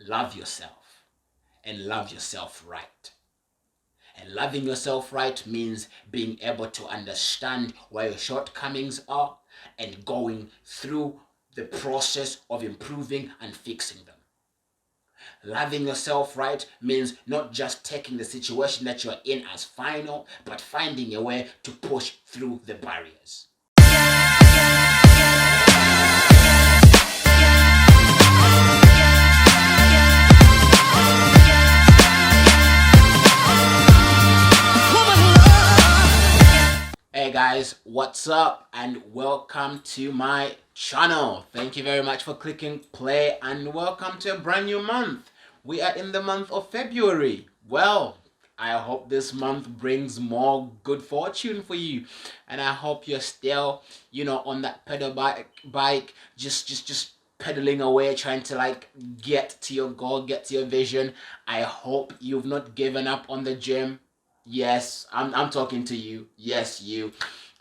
love yourself and love yourself right. And loving yourself right means being able to understand where your shortcomings are and going through the process of improving and fixing them. Loving yourself right means not just taking the situation that you're in as final, but finding a way to push through the barriers. Hey guys, what's up and welcome to my channel. Thank you very much for clicking play and welcome to a brand new month. We are in the month of February. Well, I hope this month brings more good fortune for you, and I hope you're still, on that pedal bike, just pedaling away, trying to get to your goal, get to your vision. I hope you've not given up on the gym. Yes, I'm talking to you. Yes, you.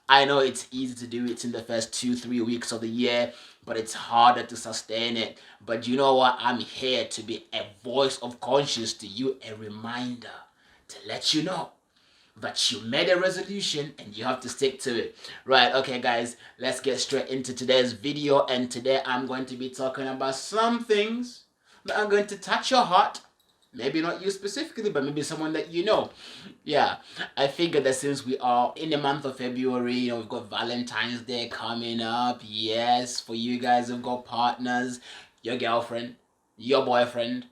I know it's easy to do it in the first 2-3 weeks of the year, but it's harder to sustain it. But you know what? I'm here to be a voice of conscience to you, a reminder to let you know that you made a resolution and you have to stick to it. Right, okay guys, let's get straight into today's video. And today I'm going to be talking about some things that are going to touch your heart. Maybe not you specifically, but maybe someone that you know. Yeah, I figured that since we are in the month of February, we've got Valentine's Day coming up. Yes, for you guys who've got partners, your girlfriend, your boyfriend,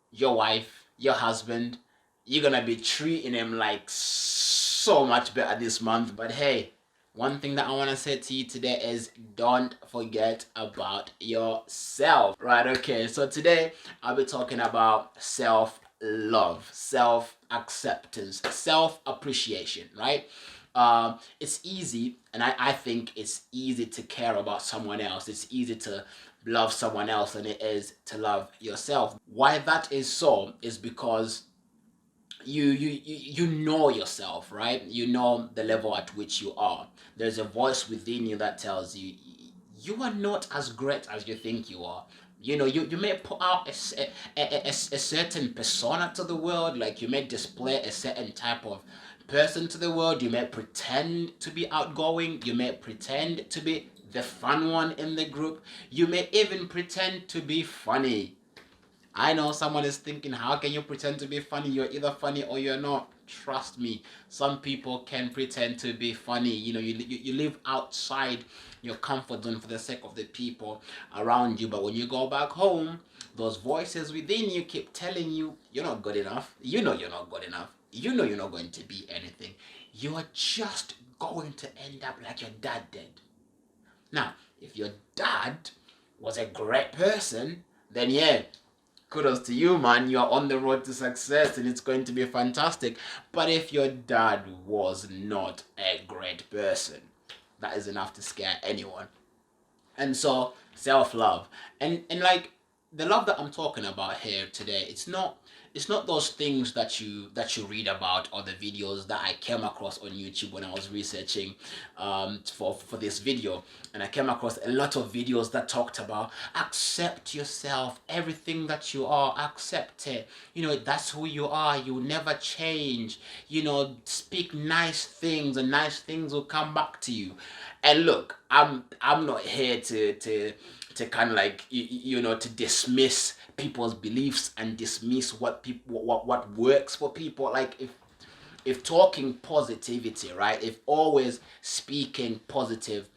your wife, your husband, you're gonna be treating them like so much better this month. But hey, one thing that I want to say to you today is don't forget about yourself. Right, okay, so today I'll be talking about self-love, self-acceptance, self-appreciation, right? It's easy, and I think it's easy to care about someone else. It's easy to love someone else than it is to love yourself. Why that is so is because you know yourself, right? You know the level at which you are. There's a voice within you that tells you you are not as great as you think you are. You may put out a certain persona to the world, like you may display a certain type of person to the world. You may pretend to be outgoing, you may pretend to be the fun one in the group, you may even pretend to be funny. I know someone is thinking, how can you pretend to be funny? You're either funny or you're not. Trust me, some people can pretend to be funny. You live outside your comfort zone for the sake of the people around you. But when you go back home, those voices within you keep telling you, you're not good enough. You know you're not good enough. You know you're not going to be anything. You are just going to end up like your dad did. Now, if your dad was a great person, then yeah, kudos to you, man. You're on the road to success and it's going to be fantastic. But if your dad was not a great person, that is enough to scare anyone. And so, self-love. And like the love that I'm talking about here today, it's not those things that you read about, or the videos that I came across on YouTube when I was researching for this video. And I came across a lot of videos that talked about accept yourself, everything that you are, accept it. That's who you are. You never change. Speak nice things and nice things will come back to you. And look, I'm not here to kind of to dismiss people's beliefs and dismiss what works for people. Like if talking positivity, right, if always speaking positive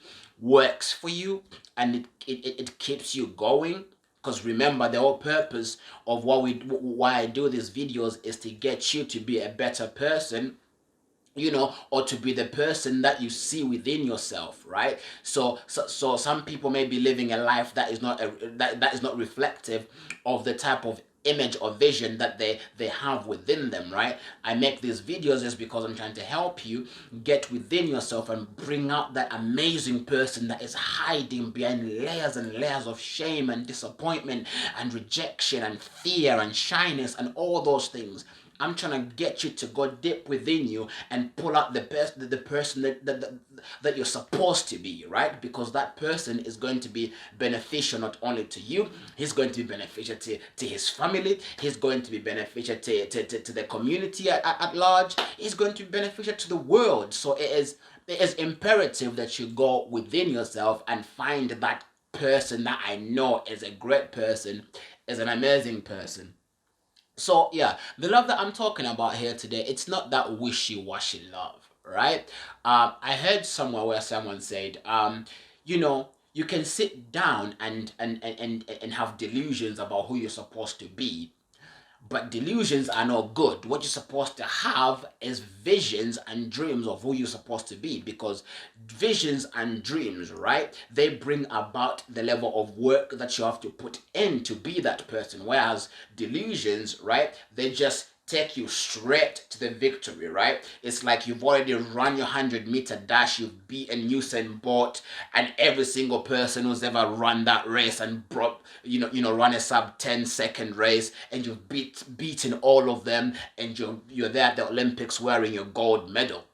works for you and it keeps you going, because remember, the whole purpose of why I do these videos is to get you to be a better person, or to be the person that you see within yourself, right? So some people may be living a life that is not that is not reflective of the type of image or vision that they have within them, right? I make these videos just because I'm trying to help you get within yourself and bring out that amazing person that is hiding behind layers and layers of shame and disappointment and rejection and fear and shyness and all those things. I'm trying to get you to go deep within you and pull out the person that you're supposed to be, right? Because that person is going to be beneficial not only to you, he's going to be beneficial to his family, he's going to be beneficial to the community at large, he's going to be beneficial to the world. So it is imperative that you go within yourself and find that person that I know is a great person, is an amazing person. So yeah, the love that I'm talking about here today, it's not that wishy-washy love, right? I heard somewhere where someone said, you can sit down and have delusions about who you're supposed to be, but delusions are not good. What you're supposed to have is visions and dreams of who you're supposed to be, because visions and dreams, right, they bring about the level of work that you have to put in to be that person. Whereas delusions, right, they just take you straight to the victory, right? It's like you've already run your 100-meter dash, you've beaten Usain Bolt and every single person who's ever run that race and brought, run a sub 10-second race, and you've beaten all of them, and you're there at the Olympics wearing your gold medal,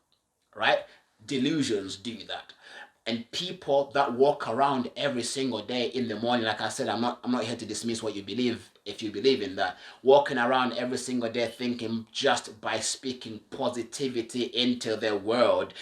right? Delusions do that. And people that walk around every single day in the morning, like I said, I'm not here to dismiss what you believe, if you believe in that, walking around every single day thinking just by speaking positivity into the world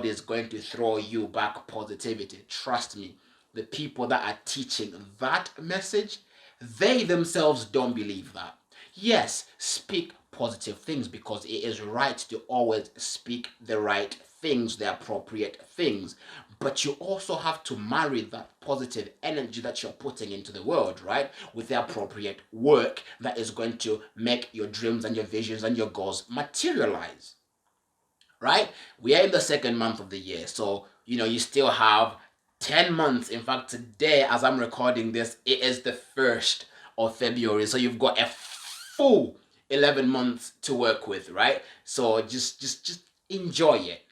is going to throw you back positivity. Trust me, the people that are teaching that message, they themselves don't believe that. Yes, speak positive things, because it is right to always speak the right things, the appropriate things. But you also have to marry that positive energy that you're putting into the world, right, with the appropriate work that is going to make your dreams and your visions and your goals materialize, right? We are in the second month of the year, so you still have 10 months. In fact, today, as I'm recording this, it is the 1st of February, so you've got a full 11 months to work with, right? So just enjoy it.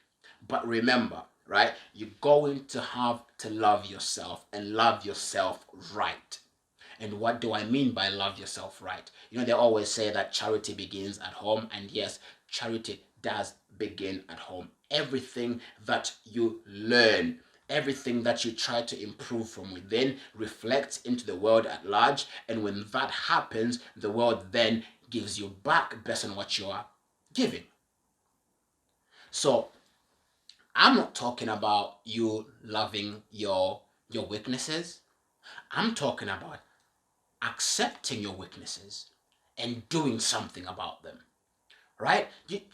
But remember, right, you're going to have to love yourself, and love yourself right. And what do I mean by love yourself right? They always say that charity begins at home, and yes, charity does begin at home. Everything that you learn, everything that you try to improve from within reflects into the world at large, and when that happens, the world then gives you back based on what you are giving. So I'm not talking about you loving your weaknesses. I'm talking about accepting your weaknesses and doing something about them, right?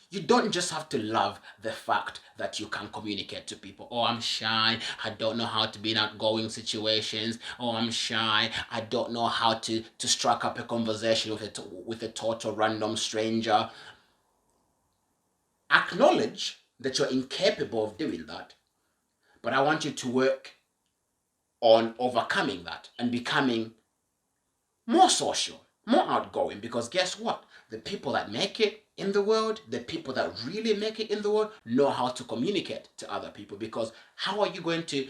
You don't just have to love the fact that you can communicate to people. Oh, I'm shy, I don't know how to be in outgoing situations. Oh, I'm shy, I don't know how to strike up a conversation with a total random stranger. Acknowledge that you're incapable of doing that, but I want you to work on overcoming that and becoming more social, more outgoing, because guess what? The people that make it in the world, the people that really make it in the world, know how to communicate to other people. Because how are you going to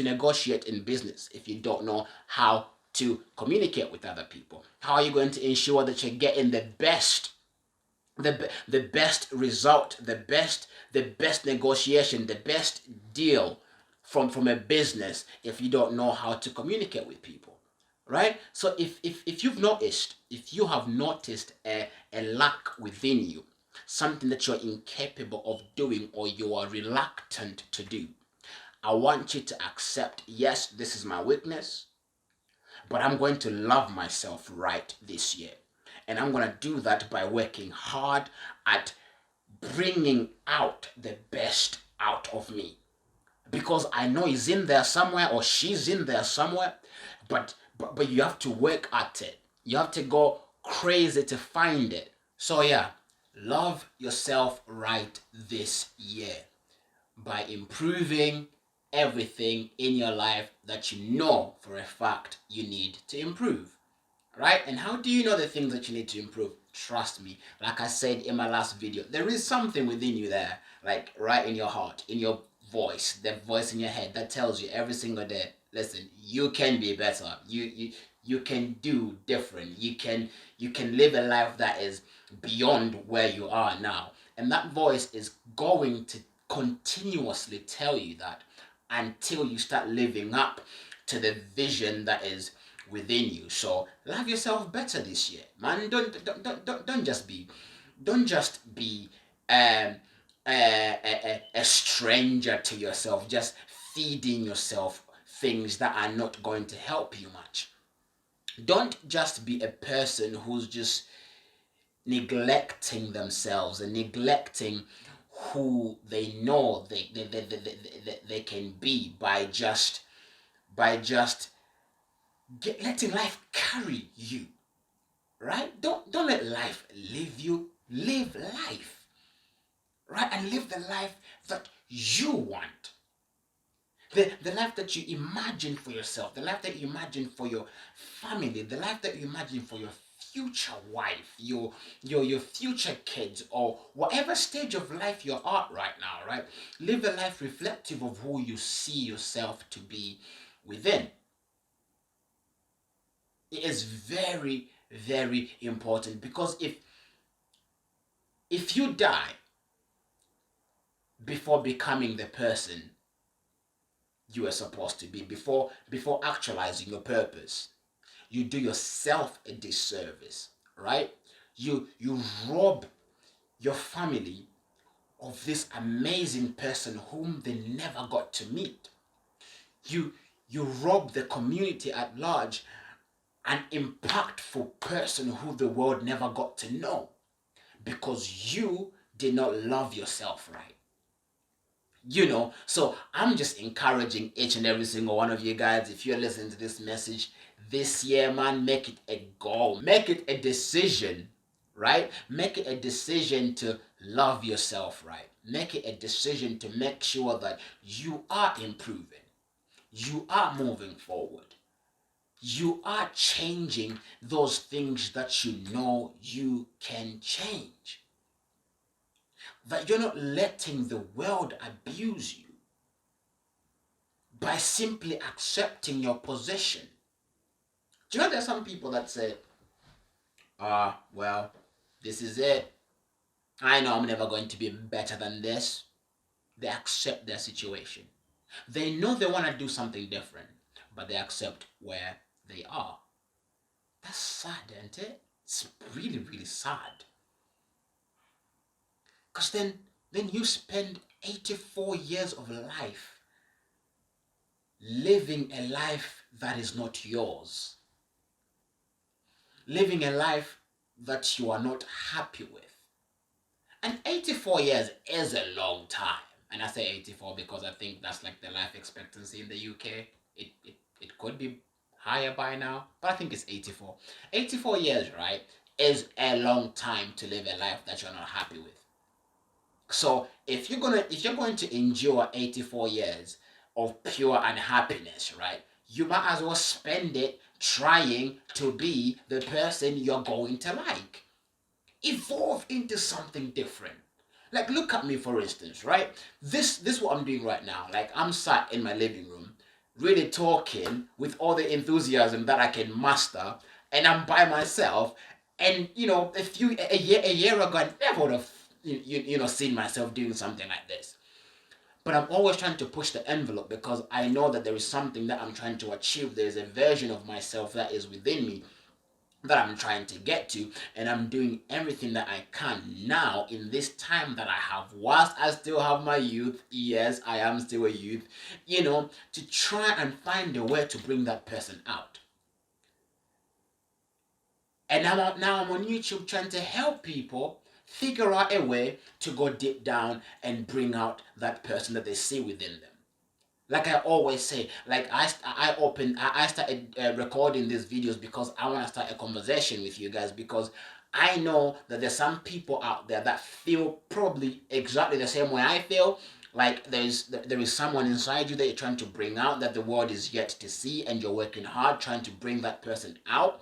negotiate in business if you don't know how to communicate with other people? How are you going to ensure that you're getting the best result, the best negotiation, the best deal from a business if you don't know how to communicate with people, right? So if you have noticed a lack within you, something that you're incapable of doing or you are reluctant to do, I want you to accept, yes, this is my weakness, but I'm going to love myself right this year. And I'm going to do that by working hard at bringing out the best out of me. Because I know he's in there somewhere or she's in there somewhere, but you have to work at it. You have to go crazy to find it. So yeah, love yourself right this year by improving everything in your life that you know for a fact you need to improve, right? And how do you know the things that you need to improve? Trust me, like I said in my last video, there is something within you there, like right in your heart, in your voice, the voice in your head that tells you every single day, listen, you can be better. you can do different. You can live a life that is beyond where you are now. And that voice is going to continuously tell you that until you start living up to the vision that is within you. So love yourself better this year, man. Don't just be um a stranger to yourself, just feeding yourself things that are not going to help you much. Don't just be a person who's just neglecting themselves and neglecting who they know they can be by just letting life carry you, right? Don't let life live you. Live life, right? And live the life that you want. The life that you imagine for yourself, the life that you imagine for your family, the life that you imagine for your future wife, your future kids, or whatever stage of life you're at right now, right? Live a life reflective of who you see yourself to be within. It is very, very important, because if you die before becoming the person you are supposed to be, before actualizing your purpose, you do yourself a disservice, right? You rob your family of this amazing person whom they never got to meet. You rob the community at large an impactful person who the world never got to know, because you did not love yourself right. So I'm just encouraging each and every single one of you guys, if you're listening to this message this year, man, make it a goal, make it a decision, right? Make it a decision to love yourself, right? Make it a decision to make sure that you are improving, you are moving forward, you are changing those things that you know you can change, that you're not letting the world abuse you by simply accepting your position. Do you know there's some people that say, well, this is it. I know I'm never going to be better than this. They accept their situation. They know they want to do something different, but they accept where they are. That's sad, isn't it? It's really, really sad. Because then you spend 84 years of life living a life that is not yours. Living a life that you are not happy with. And 84 years is a long time. And I say 84 because I think that's like the life expectancy in the UK. It could be higher by now, but I think it's 84. 84 years, right, is a long time to live a life that you're not happy with. So if you're going to endure 84 years of pure unhappiness, right, you might as well spend it trying to be the person you're going to like. Evolve into something different. Like, look at me, for instance, right? This what I'm doing right now. Like, I'm sat in my living room, really talking with all the enthusiasm that I can muster, and I'm by myself. And a year ago, I never would have seen myself doing something like this. But I'm always trying to push the envelope, because I know that there is something that I'm trying to achieve. There is a version of myself that is within me that I'm trying to get to, and I'm doing everything that I can now in this time that I have, whilst I still have my youth. Yes, I am still a youth, to try and find a way to bring that person out. And now I'm on YouTube trying to help people figure out a way to go deep down and bring out that person that they see within them. Like I always say, like I started recording these videos because I want to start a conversation with you guys, because I know that there's some people out there that feel probably exactly the same way I feel. Like there is someone inside you that you're trying to bring out, that the world is yet to see, and you're working hard trying to bring that person out,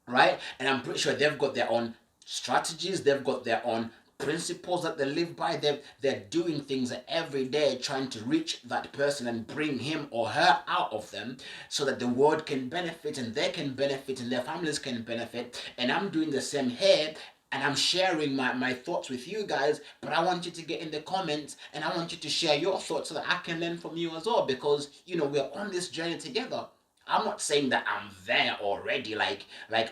right? And I'm pretty sure they've got their own strategies, they've got their own principles that they live by. They're doing things every day trying to reach that person and bring him or her out of them so that the world can benefit and they can benefit and their families can benefit. And I'm doing the same here, and I'm sharing my thoughts with you guys, but I want you to get in the comments and I want you to share your thoughts so that I can learn from you as well, because we're on this journey together. I'm not saying that I'm there already, like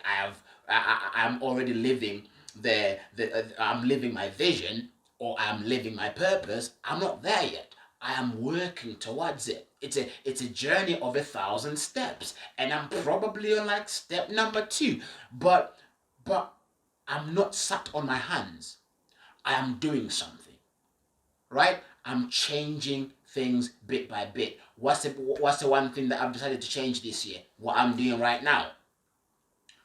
I'm already living I'm living my vision or I'm living my purpose. I'm not there yet. I am working towards it. It's a journey of 1,000 steps, and I'm probably on like step number 2. But I'm not sat on my hands. I am doing something, right? I'm changing things bit by bit. What's the one thing that I've decided to change this year? What I'm doing right now.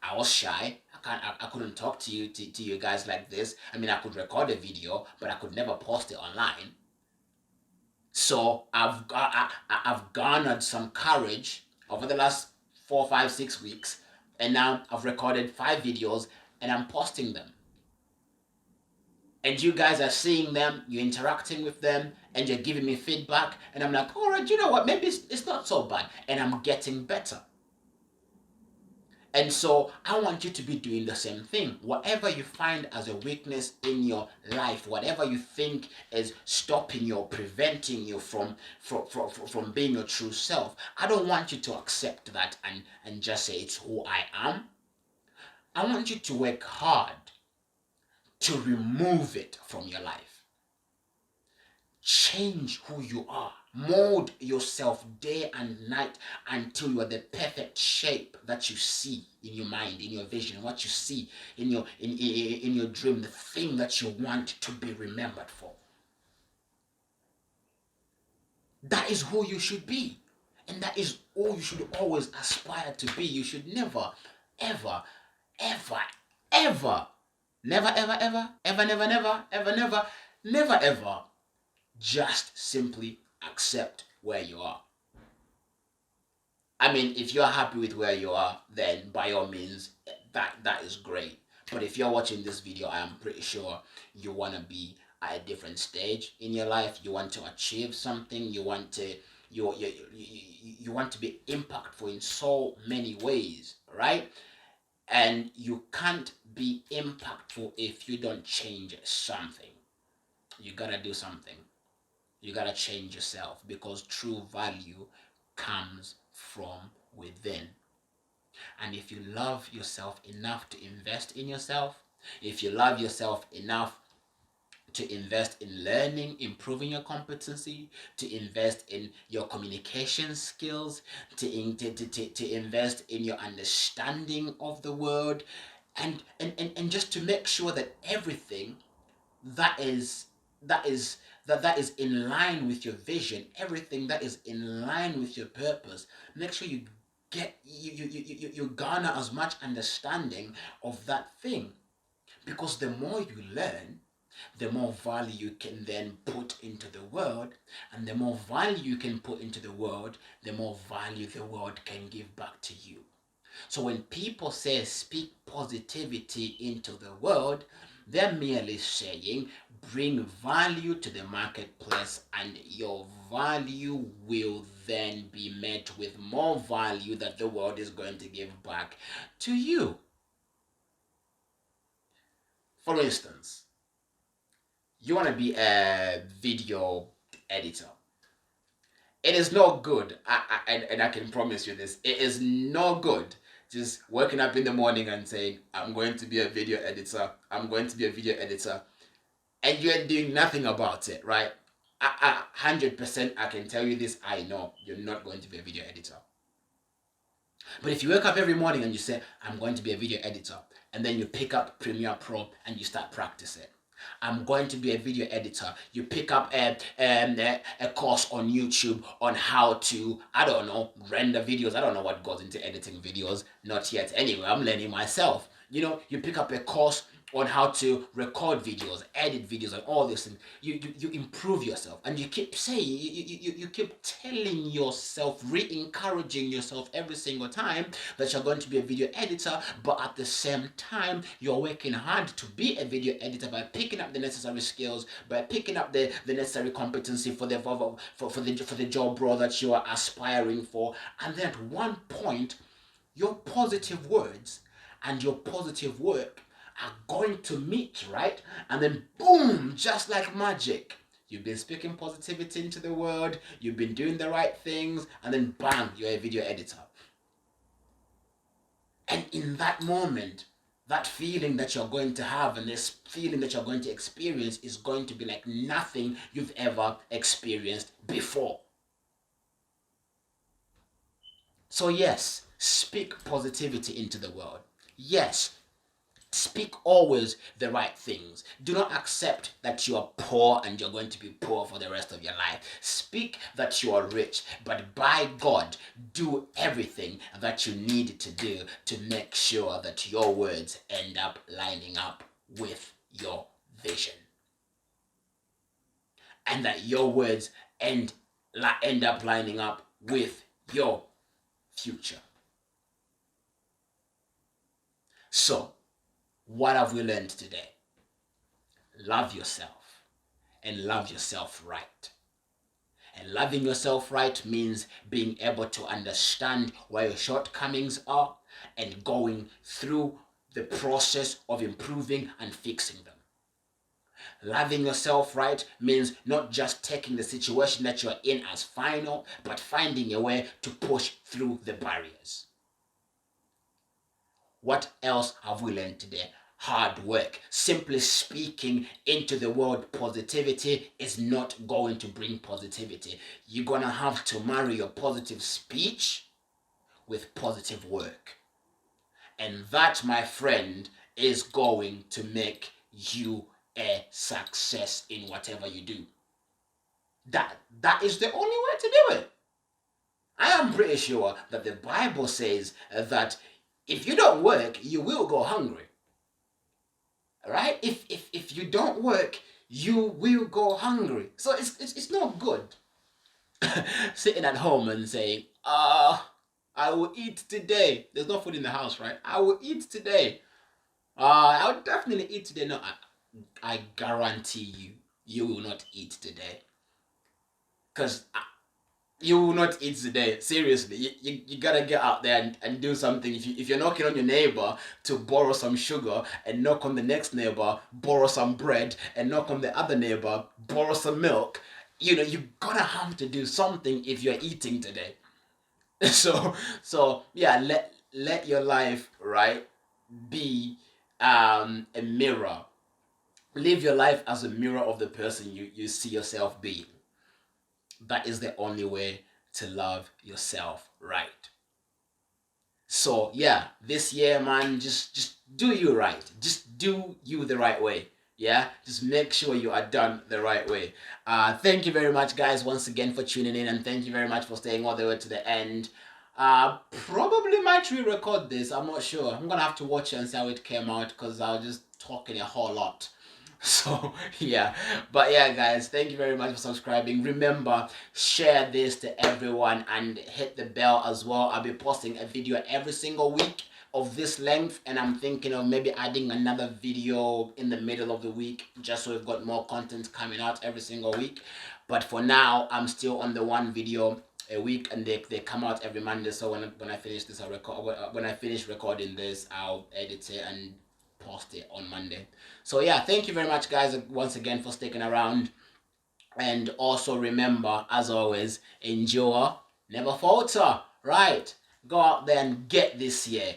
I was shy. I couldn't talk to you guys like this. I mean, I could record a video, but I could never post it online. So I've garnered some courage over the last 4, 5, 6 weeks, and now I've recorded 5 videos and I'm posting them. And you guys are seeing them, you're interacting with them, and you're giving me feedback, and I'm like, all right, you know what, maybe it's not so bad, and I'm getting better. And so I want you to be doing the same thing. Whatever you find as a weakness in your life, whatever you think is stopping you or preventing you from being your true self, I don't want you to accept that and just say it's who I am. I want you to work hard to remove it from your life. Change who you are. Mold yourself day and night until you are the perfect shape that you see in your mind, in your vision, what you see in your dream, the thing that you want to be remembered for. That is who you should be. And that is all you should always aspire to be. You should never, ever, ever, ever, never, ever, ever, ever, never, never, ever, never, never, ever, just simply accept where you are. I mean, if you're happy with where you are, then by all means, that is great. But if you're watching this video, I am pretty sure you want to be at a different stage in your life. You want to achieve something. You want to be impactful in so many ways, right? And you can't be impactful if you don't change something. You gotta do something. You gotta change yourself, because true value comes from within. And if you love yourself enough to invest in yourself, if you love yourself enough to invest in learning, improving your competency, to invest in your communication skills, to invest in your understanding of the world, and just to make sure that everything that is in line with your vision, everything that is in line with your purpose, make sure you garner as much understanding of that thing. Because the more you learn, the more value you can then put into the world, and the more value you can put into the world, the more value the world can give back to you. So when people say speak positivity into the world, they're merely saying bring value to the marketplace, and your value will then be met with more value that the world is going to give back to you. For instance, you want to be a video editor. It is no good, and I can promise you this, it is no good just waking up in the morning and saying, I'm going to be a video editor, I'm going to be a video editor, and you're doing nothing about it, right? 100% I can tell you this, I know you're not going to be a video editor. But if you wake up every morning and you say, I'm going to be a video editor, and then you pick up Premiere Pro and you start practicing, I'm going to be a video editor. You pick up a course on YouTube on how to, I don't know, render videos. I don't know what goes into editing videos. Not yet. Anyway, I'm learning myself. You know, you pick up a course on how to record videos, edit videos, and all these things. You improve yourself, and you keep saying, you keep telling yourself, re-encouraging yourself every single time that you're going to be a video editor, but at the same time, you're working hard to be a video editor by picking up the necessary skills, by picking up the necessary competency for the job role that you are aspiring for. And then at one point, your positive words and your positive work are going to meet, right? And then boom, just like magic, you've been speaking positivity into the world, you've been doing the right things, and then bang, you're a video editor. And in that moment, that feeling that you're going to have and this feeling that you're going to experience is going to be like nothing you've ever experienced before. So yes, speak positivity into the world. Yes, speak always the right things. Do not accept that you are poor and you're going to be poor for the rest of your life. Speak that you are rich, but by God, do everything that you need to do to make sure that your words end up lining up with your vision. And that your words end up lining up with your future. So, what have we learned today? Love yourself, and love yourself right. And loving yourself right means being able to understand where your shortcomings are and going through the process of improving and fixing them. Loving yourself right means not just taking the situation that you're in as final, but finding a way to push through the barriers. What else have we learned today? Hard work. Simply speaking into the world positivity is not going to bring positivity. You're going to have to marry your positive speech with positive work. And that, my friend, is going to make you a success in whatever you do. That is the only way to do it. I am pretty sure that the Bible says that if you don't work, you will go hungry. Right? If you don't work, you will go hungry. So it's not good sitting at home and saying, I will eat today. There's no food in the house, right? I will eat today. I'll definitely eat today. No, I guarantee you will not eat today. Because you will not eat today. Seriously, you gotta get out there and do something. If you're knocking on your neighbor to borrow some sugar, and knock on the next neighbor, borrow some bread, and knock on the other neighbor, borrow some milk, you're gonna have to do something if you're eating today. So yeah, let your life, right, be a mirror. Live your life as a mirror of the person you see yourself being. That is the only way to love yourself right. So yeah, this year, man, just do you right. Just do you the right way. Yeah, just make sure you are done the right way. Thank you very much, guys, once again for tuning in, and thank you very much for staying all the way to the end. Probably might re-record this. I'm not sure. I'm gonna have to watch it and see how it came out, because I was just talking a whole lot. So yeah, but yeah, guys, thank you very much for subscribing. Remember, share this to everyone and hit the bell as well. I'll be posting a video every single week of this length, and I'm thinking of maybe adding another video in the middle of the week, just so we've got more content coming out every single week. But for now, I'm still on the one video a week, and they come out every Monday. So when I finish this, when I finish recording this, I'll edit it and post it on Monday. So yeah, thank you very much, guys, once again for sticking around. And also remember, as always, endure, never falter. Right? Go out there and get this year.